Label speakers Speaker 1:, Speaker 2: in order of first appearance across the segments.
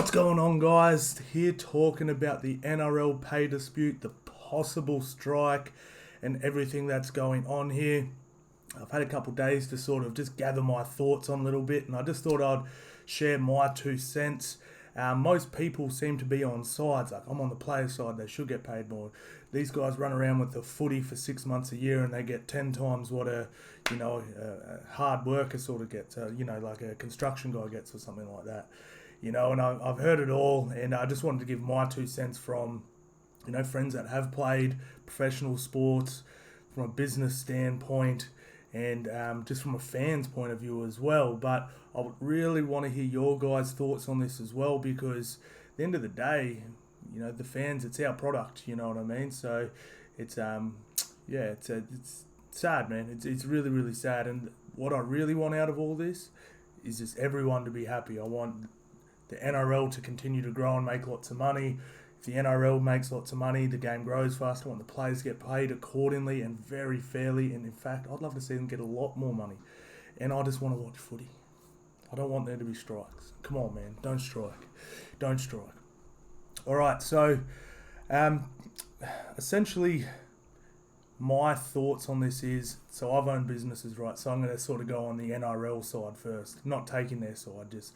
Speaker 1: What's going on, guys? Here talking about the NRL Pay Dispute, the possible strike, and everything that's going on here. I've had a couple of days to sort of just gather my thoughts on a little bit, and I just thought I'd share my 2 cents. Most people seem to be on sides. Like, I'm on the player side, they should get paid more. These guys run around with the footy for 6 months a year and they get 10 times what a hard worker sort of gets, like a construction guy gets or something like that. And I've heard it all, and I just wanted to give my 2 cents from, friends that have played professional sports, from a business standpoint, and just from a fan's point of view as well. But I would really want to hear your guys' thoughts on this as well, because at the end of the day, the fans, it's our product, you know what I mean? So it's it's sad, man. It's really, really sad. And what I really want out of all this is just everyone to be happy. I want the NRL to continue to grow and make lots of money. If the NRL makes lots of money, the game grows faster. I want the players to get paid accordingly and very fairly. And in fact, I'd love to see them get a lot more money. And I just want to watch footy. I don't want there to be strikes. Come on, man. Don't strike. Don't strike. All right, so essentially my thoughts on this is, so I've owned businesses, right? So I'm going to sort of go on the NRL side first, not taking their side, just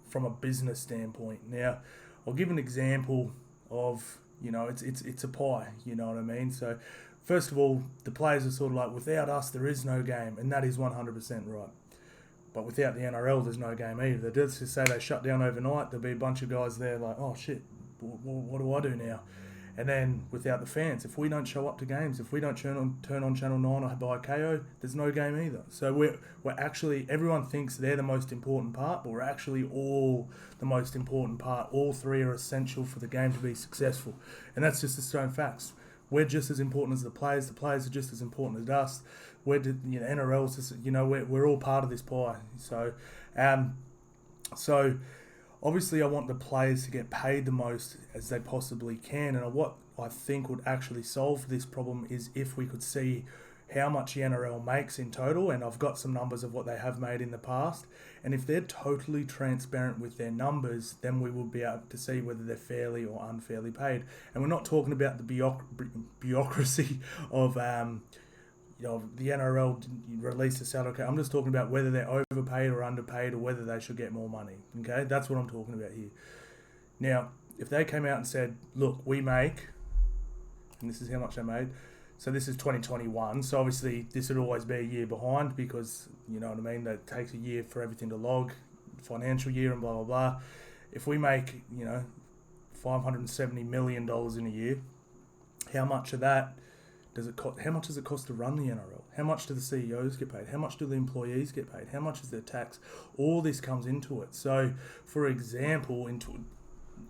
Speaker 1: from a business standpoint. Now, I'll give an example of, it's a pie, you know what I mean? So, first of all, the players are sort of like, without us, there is no game, and that is 100% right. But without the NRL, there's no game either. Let's just say they shut down overnight, there'll be a bunch of guys there like, oh shit, what do I do now? And then without the fans, if we don't show up to games, if we don't turn on Channel 9 or buy KO, there's no game either. So we're actually, everyone thinks they're the most important part, but we're actually all the most important part. All three are essential for the game to be successful. And that's just the stone facts. We're just as important as the players are just as important as us. NRL's just, we're all part of this pie. So obviously, I want the players to get paid the most as they possibly can. And what I think would actually solve this problem is if we could see how much the NRL makes in total. And I've got some numbers of what they have made in the past. And if they're totally transparent with their numbers, then we will be able to see whether they're fairly or unfairly paid. And we're not talking about the bureaucracy of the NRL release a salary cap. I'm just talking about whether they're overpaid or underpaid, or whether they should get more money. Okay, that's what I'm talking about here. Now, if they came out and said, look, we make, and this is how much they made, so this is 2021, so obviously this would always be a year behind, because, you know what I mean, that takes a year for everything to log, financial year and blah, blah, blah. If we make, $570 million in a year, how much of that does it cost? How much does it cost to run the NRL? How much do the CEOs get paid? How much do the employees get paid? How much is their tax? All this comes into it. So, for example,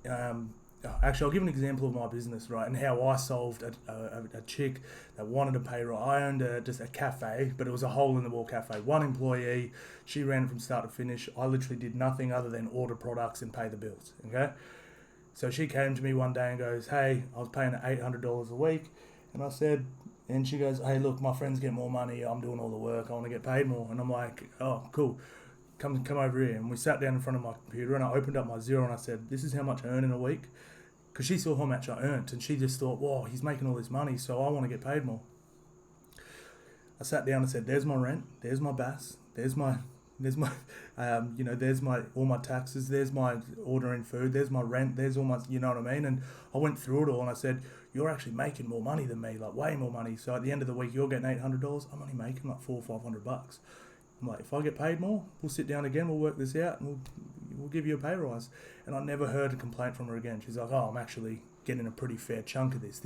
Speaker 1: I'll give an example of my business, right, and how I solved a chick that wanted to pay. Right, I owned just a cafe, but it was a hole-in-the-wall cafe. One employee, she ran it from start to finish. I literally did nothing other than order products and pay the bills. Okay, so she came to me one day and goes, "Hey, I was paying her $800 a week." And I said, and she goes, "Hey, look, my friends get more money. I'm doing all the work. I want to get paid more." And I'm like, "Oh, cool. Come over here." And we sat down in front of my computer, and I opened up my Xero, and I said, "This is how much I earn in a week." Because she saw how much I earned, and she just thought, "Whoa, he's making all this money, so I want to get paid more." I sat down and said, "There's my rent. There's my BAS. There's my all my taxes. There's my ordering food. There's my rent. There's all my, you know what I mean?" And I went through it all, and I said, "You're actually making more money than me, like way more money. So at the end of the week, you're getting $800. I'm only making like $400 or $500. I'm like, if I get paid more, we'll sit down again. We'll work this out, and we'll give you a pay rise." And I never heard a complaint from her again. She's like, "Oh, I'm actually getting a pretty fair chunk of this."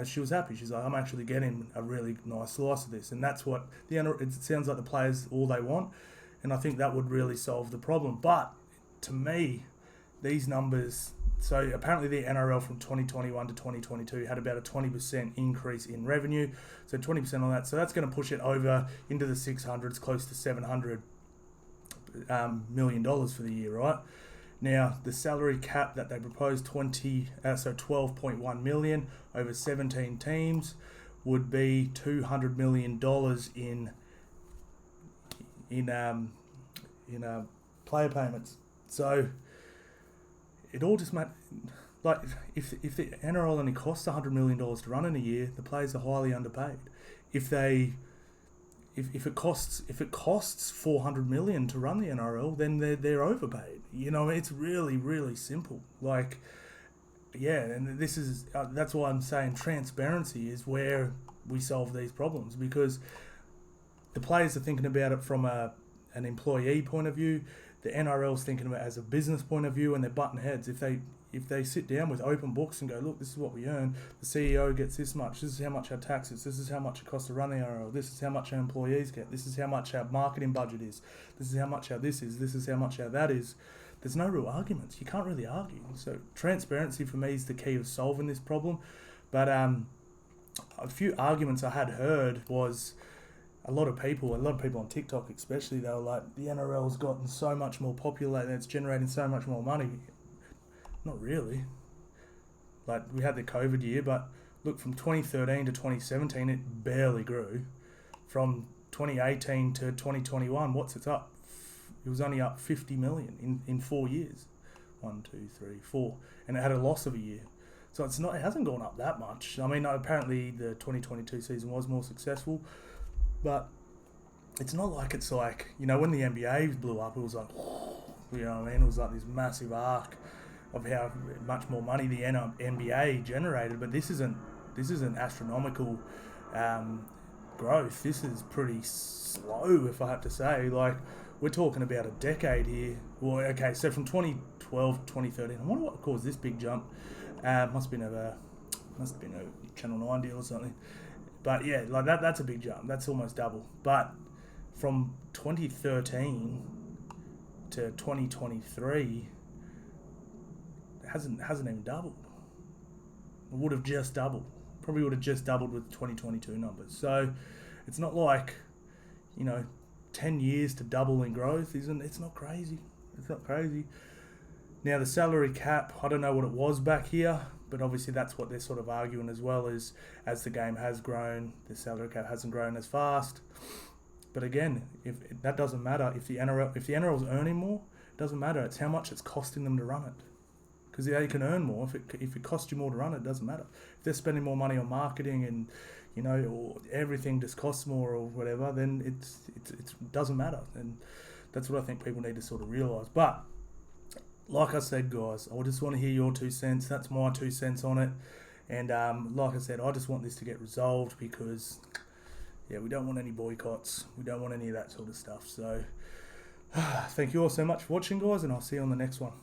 Speaker 1: She was happy. She's like, "I'm actually getting a really nice slice of this." And that's what it sounds like the players all they want. And I think that would really solve the problem. But to me, these numbers, so apparently the NRL from 2021 to 2022 had about a 20% increase in revenue. So 20% on that. So that's going to push it over into the 600s, close to $700 million for the year, right? Now, the salary cap that they proposed, 12.1 million over 17 teams, would be $200 million in player payments. So it all just like if the NRL only costs $100 million to run in a year, the players are highly underpaid. If it costs $400 million to run the NRL, then they're overpaid. It's really, really simple. Like, yeah, and this is that's why I'm saying transparency is where we solve these problems, because the players are thinking about it from an employee point of view. The NRL's thinking about it as a business point of view, and they're butting heads. If they sit down with open books and go, look, this is what we earn, the CEO gets this much, this is how much our tax is, this is how much it costs to run the NRL, this is how much our employees get, this is how much our marketing budget is, this is how much our this is how much our that is, there's no real arguments. You can't really argue. So transparency for me is the key of solving this problem. But a few arguments I had heard was a lot of people on TikTok especially, they were like, the NRL's gotten so much more popular and it's generating so much more money. Not really. Like, we had the COVID year, but look, from 2013 to 2017, it barely grew. From 2018 to 2021, what's it up? It was only up 50 million in 4 years. 1, 2, 3, 4. And it had a loss of a year. So it hasn't gone up that much. I mean, apparently the 2022 season was more successful, but it's not like it's like, when the NBA blew up, it was like, you know what I mean? It was like this massive arc of how much more money the NBA generated, but this isn't astronomical growth. This is pretty slow, if I have to say. Like, we're talking about a decade here. Well, okay, so from 2012 to 2013, I wonder what caused this big jump. Must have been a Channel 9 deal or something. But yeah, like that's a big jump. That's almost double. But from 2013 to 2023, it hasn't even doubled. It would have just doubled. Probably would have just doubled with 2022 numbers. So it's not like, 10 years to double in growth it's not crazy. It's not crazy. Now the salary cap, I don't know what it was back here, but obviously that's what they're sort of arguing as well, is as the game has grown, the salary cap hasn't grown as fast. But again, if that doesn't matter, if the NRL's earning more, it doesn't matter. It's how much it's costing them to run it. Because they can earn more. If it costs you more to run it, doesn't matter. If they're spending more money on marketing and or everything just costs more or whatever, then it doesn't matter. And that's what I think people need to sort of realise. But like I said, guys, I just want to hear your 2 cents. That's my 2 cents on it. And like I said, I just want this to get resolved because, yeah, we don't want any boycotts. We don't want any of that sort of stuff. So thank you all so much for watching, guys, and I'll see you on the next one.